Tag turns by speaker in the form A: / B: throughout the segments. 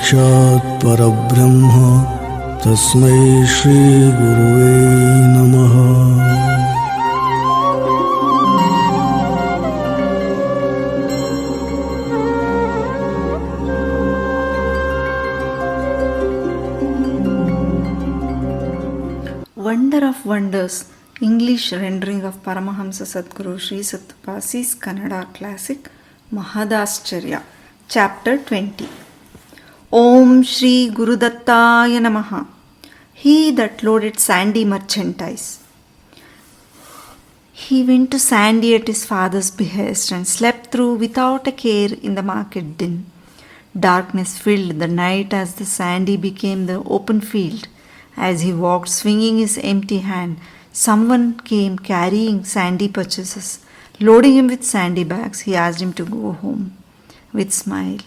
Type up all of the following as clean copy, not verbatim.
A: साक्षात् परब्रह्म तस्मै श्री गुरुवे नमः।
B: Wonder of Wonders, English rendering of Paramahamsa Sadguru SriSatupasi's Kannada classic Mahadascharya, Chapter 20. Om Shri Gurudattaya Namaha. He that loaded sandy merchandise. He went to Sandy at his father's behest and slept through without a care in the market din. Darkness filled the night as the Sandy became the open field. As he walked swinging his empty hand, someone came carrying sandy purchases. Loading him with sandy bags, he asked him to go home with smile.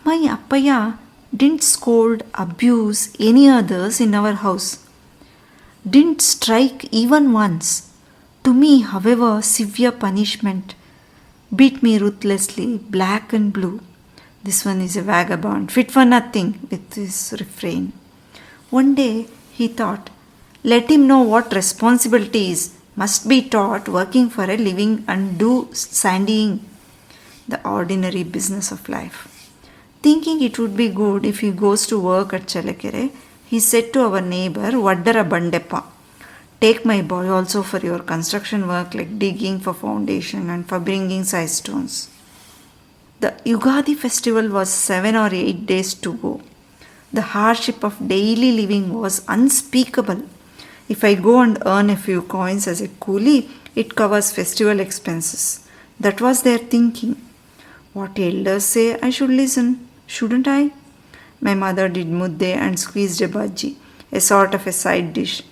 B: My Appaya didn't scold, abuse any others in our house. Didn't strike even once. To me, however, severe punishment. Beat me ruthlessly, black and blue. This one is a vagabond, fit for nothing, with his refrain. One day he thought, let him know what responsibilities must be taught working for a living and do sandying, the ordinary business of life. Thinking it would be good if he goes to work at Chalakere, he said to our neighbor, Vaddara Bandeppa, take my boy also for your construction work like digging for foundation and for bringing size stones. The Yugadi festival was 7 or 8 days to go. The hardship of daily living was unspeakable. If I go and earn a few coins as a coolie, it covers festival expenses. That was their thinking. What elders say, I should listen, shouldn't I? My mother did mudde and squeezed a bhaji, a sort of a side dish,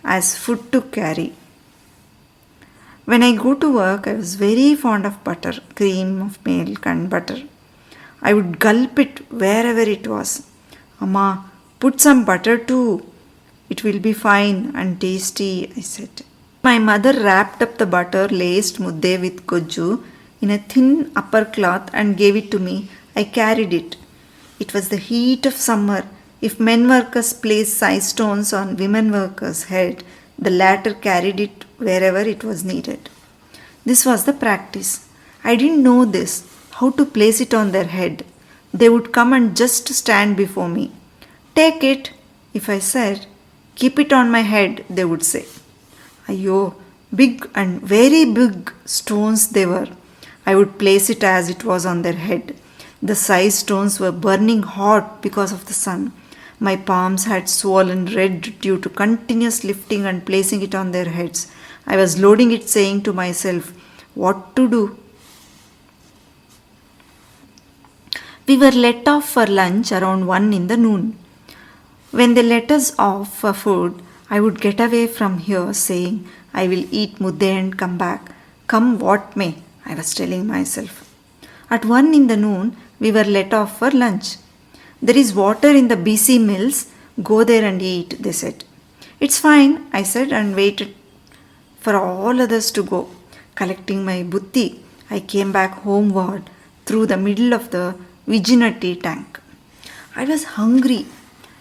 B: as food to carry. When I go to work, I was very fond of butter, cream of milk and butter. I would gulp it wherever it was. Amma, put some butter too. It will be fine and tasty, I said. My mother wrapped up the butter laced mudde with gojju in a thin upper cloth and gave it to me. I carried it. It was the heat of summer. If men workers placed size stones on women workers' head, the latter carried it wherever it was needed. This was the practice. I didn't know this, how to place it on their head. They would come and just stand before me. Take it, if I said. Keep it on my head, they would say. Ayyo, big and very big stones they were. I would place it as it was on their head. The size stones were burning hot because of the sun. My palms had swollen red due to continuous lifting and placing it on their heads. I was loading it, saying to myself, what to do? We were let off for lunch around 1 in the noon. When they let us off for food, I would get away from here, saying, I will eat mudde and come back. Come what may, I was telling myself. At 1 in the noon, we were let off for lunch. There is water in the BC mills. Go there and eat, they said. It's fine, I said, and waited for all others to go. Collecting my butti, I came back homeward through the middle of the Vijinati tank. I was hungry.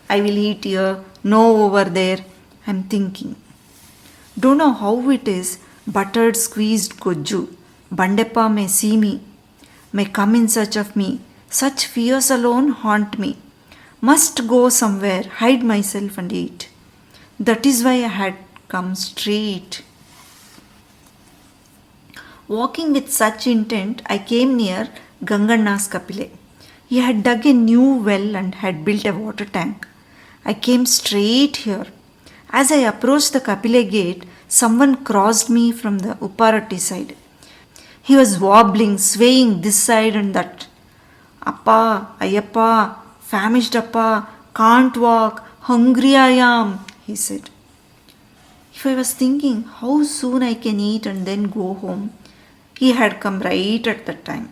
B: I will eat here, no over there, I'm thinking. Don't know how it is, buttered squeezed gojju. Bandeppa may see me, may come in search of me. Such fears alone haunt me. Must go somewhere, hide myself and eat. That is why I had come straight. Walking with such intent, I came near Ganganna's Kapile. He had dug a new well and had built a water tank. I came straight here. As I approached the Kapile gate, someone crossed me from the Upparati side. He was wobbling, swaying this side and that. Appa, Ayappa, famished Appa, can't walk, hungry I am, he said. If I was thinking how soon I can eat and then go home, he had come right at that time.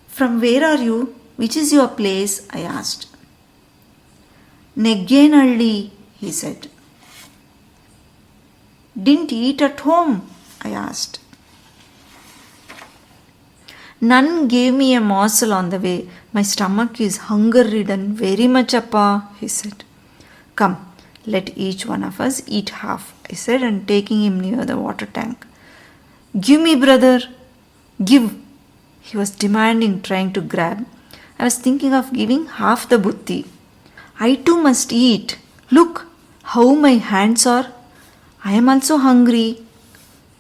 B: From where are you? Which is your place? I asked. Neggenalli, he said. Didn't eat at home? I asked. None gave me a morsel on the way. My stomach is hunger-ridden very much, Appa, he said. Come, let each one of us eat half, I said, and taking him near the water tank. Give me, brother, give, he was demanding, trying to grab. I was thinking of giving half the butti. I too must eat. Look how my hands are. I am also hungry.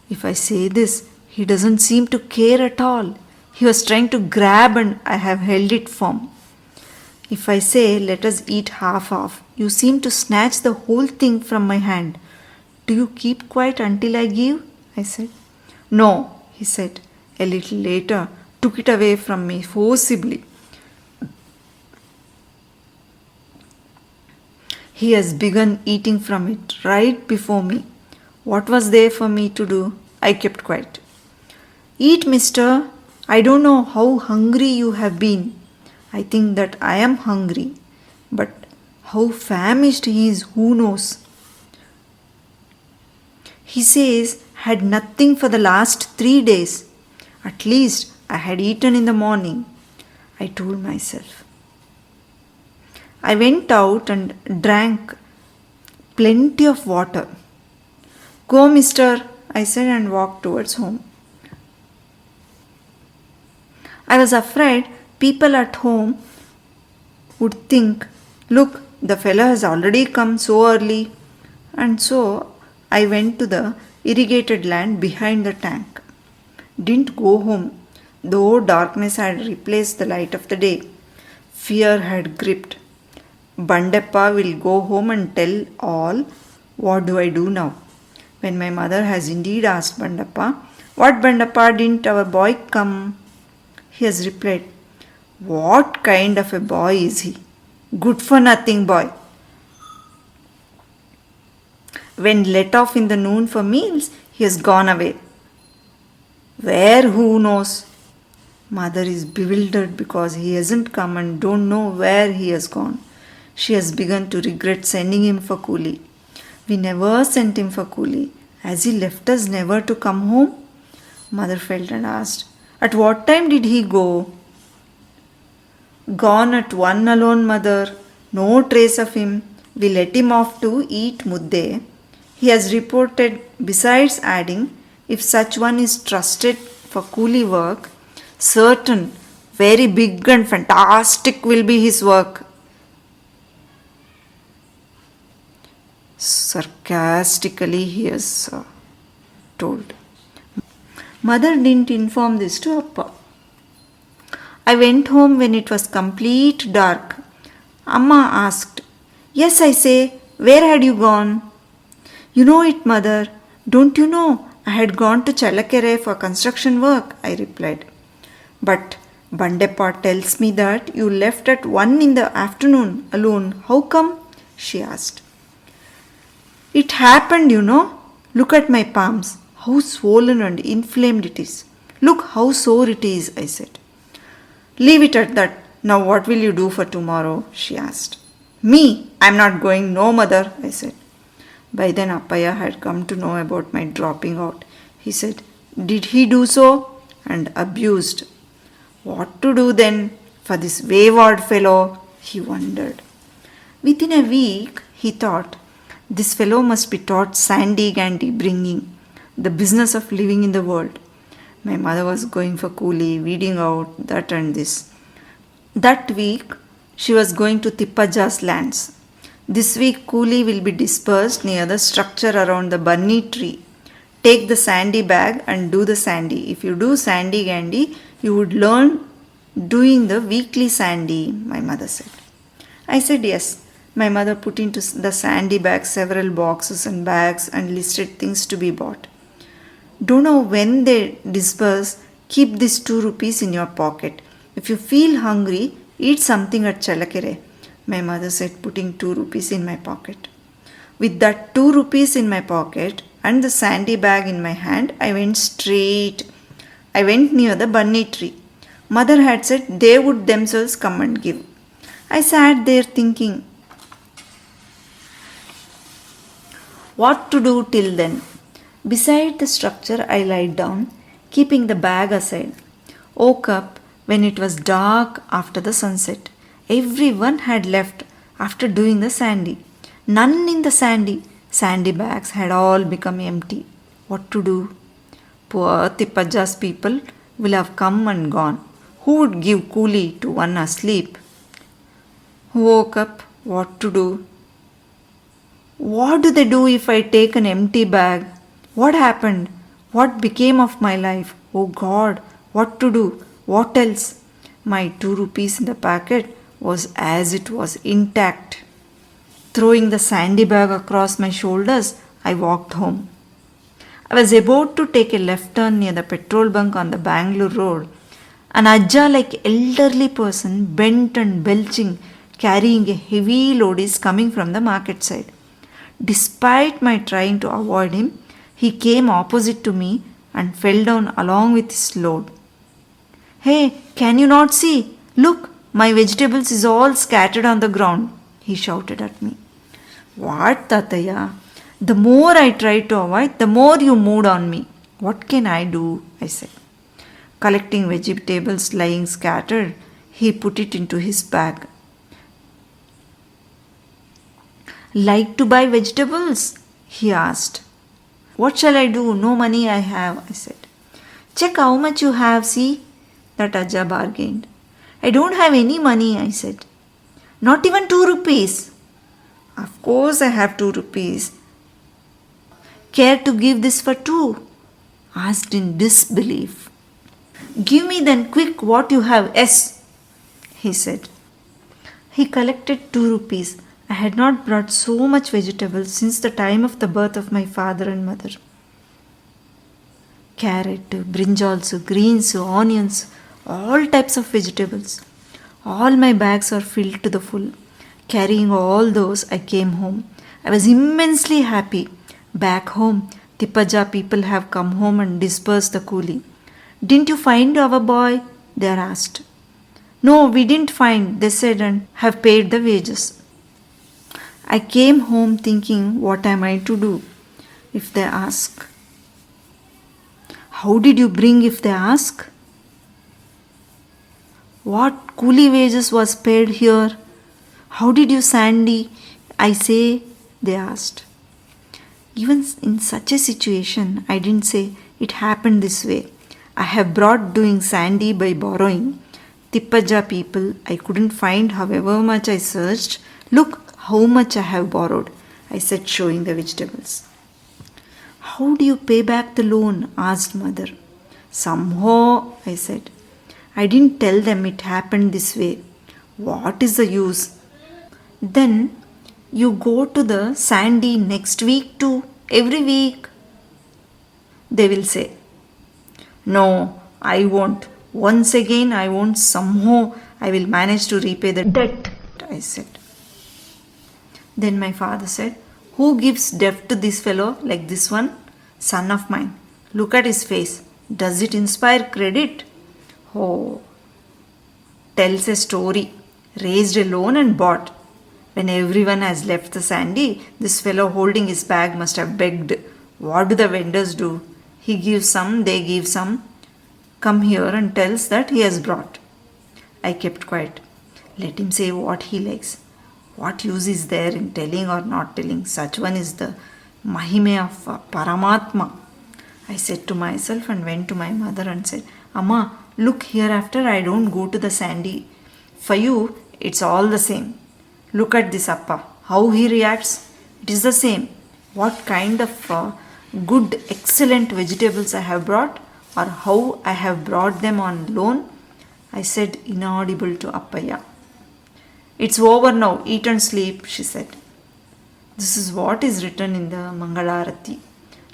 B: If I say this, he doesn't seem to care at all. He was trying to grab and I have held it firm. If I say, let us eat half off, you seem to snatch the whole thing from my hand. Do you keep quiet until I give? I said. No, he said. A little later, took it away from me forcibly. He has begun eating from it right before me. What was there for me to do? I kept quiet. Eat, mister. I don't know how hungry you have been. I think that I am hungry. But how famished he is, who knows? He says, had nothing for the last 3 days. At least I had eaten in the morning, I told myself. I went out and drank plenty of water. Go, mister, I said, and walked towards home. I was afraid people at home would think, look, the fellow has already come so early. And so I went to the irrigated land behind the tank. Didn't go home, though darkness had replaced the light of the day. Fear had gripped. Bandappa will go home and tell all. What do I do now? When my mother has indeed asked Bandappa, what Bandappa, didn't our boy come? He has replied, what kind of a boy is he? Good for nothing boy. When let off in the noon for meals, he has gone away. Where, who knows? Mother is bewildered because he hasn't come and don't know where he has gone. She has begun to regret sending him for coolie. We never sent him for coolie, as he left us never to come home. Mother felt and asked, at what time did he go? Gone at 1 alone, mother. No trace of him. We let him off to eat mudde. He has reported, besides adding, if such one is trusted for coolie work, certain, very big and fantastic will be his work. Sarcastically he has told. Mother didn't inform this to Appa. I went home when it was complete dark. Amma asked, yes, I say, where had you gone? You know it, mother. Don't you know? I had gone to Chalakere for construction work, I replied. But Bandappa tells me that you left at 1 in the afternoon alone. How come? She asked. It happened, you know. Look at my palms. How swollen and inflamed it is. Look how sore it is, I said. Leave it at that. Now what will you do for tomorrow? She asked. Me? I'm not going, no mother, I said. By then Appaya had come to know about my dropping out. He said, did he do so? And abused. What to do then for this wayward fellow? He wondered. Within a week, he thought, this fellow must be taught sandy-gandy bringing, the business of living in the world. My mother was going for coolie, weeding out, that and this. That week, she was going to Tippaja's lands. This week, coolie will be dispersed near the structure around the bunny tree. Take the sandy bag and do the sandy. If you do sandy-gandy, you would learn doing the weekly sandy, my mother said. I said yes. My mother put into the sandy bag several boxes and bags and listed things to be bought. Don't know when they disperse, keep this 2 rupees in your pocket. If you feel hungry, eat something at Chalakere, my mother said, putting 2 rupees in my pocket. With that 2 rupees in my pocket and the sandy bag in my hand, I went near the bunny tree. Mother had said they would themselves come and give. I sat there thinking, what to do till then? Beside the structure, I lied down, keeping the bag aside. Woke up when it was dark after the sunset. Everyone had left after doing the sandy. None in the sandy. Sandy bags had all become empty. What to do? Poor Tippaja's people will have come and gone. Who would give coolie to one asleep? Woke up. What to do? What do they do if I take an empty bag? What happened? What became of my life? Oh God, what to do? What else? My 2 rupees in the packet was as it was, intact. Throwing the sandy bag across my shoulders, I walked home. I was about to take a left turn near the petrol bunk on the Bangalore road. An Ajja-like elderly person, bent and belching, carrying a heavy load, is coming from the market side. Despite my trying to avoid him, he came opposite to me and fell down along with his load. Hey, can you not see? Look, my vegetables is all scattered on the ground, he shouted at me. What, Tataya? The more I tried to avoid, the more you moved on me. What can I do? I said. Collecting vegetables lying scattered, he put it into his bag. Like to buy vegetables? He asked. What shall I do? No money I have, I said. Check how much you have, see? That Ajja bargained. I don't have any money, I said. Not even 2 rupees. Of course I have 2 rupees. Care to give this for 2? Asked in disbelief. Give me then quick what you have, yes, he said. He collected 2 rupees. I had not brought so much vegetables since the time of the birth of my father and mother. Carrot, brinjals, greens, onions, all types of vegetables. All my bags are filled to the full. Carrying all those, I came home. I was immensely happy. Back home, Tippaja people have come home and dispersed the coolie. Didn't you find our boy? They are asked. No, we didn't find, they said, and have paid the wages. I came home thinking, what am I to do if they ask? How did you bring if they ask? What coolie wages was paid here? How did you sandy? I say, they asked. Even in such a situation, I didn't say, it happened this way. I have brought doing sandy by borrowing. Tippaja people, I couldn't find however much I searched. Look how much I have borrowed, I said, showing the vegetables. How do you pay back the loan? Asked mother. Somehow, I said. I didn't tell them it happened this way. What is the use? Then you go to the sandy next week too, every week. They will say. No, I won't. Once again I won't. Somehow I will manage to repay the debt, I said. Then my father said, who gives debt to this fellow like this one? Son of mine. Look at his face. Does it inspire credit? Oh, tells a story. Raised a loan and bought. When everyone has left the sandy, this fellow holding his bag must have begged. What do the vendors do? He gives some, they give some. Come here and tells that he has brought. I kept quiet. Let him say what he likes. What use is there in telling or not telling? Such one is the Mahime of Paramatma. I said to myself and went to my mother and said, Amma, look, hereafter I don't go to the sandy. For you, it's all the same. Look at this Appa, how he reacts. It is the same. What kind of good, excellent vegetables I have brought, or how I have brought them on loan, I said, inaudible to Appaya. It's over now, eat and sleep, she said. This is what is written in the Mangalarati.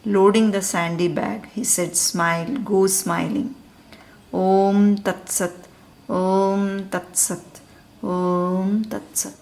B: Loading the sandy bag, he said, smile, go smiling. Om Tat Sat, Om Tat Sat, Om Tat Sat.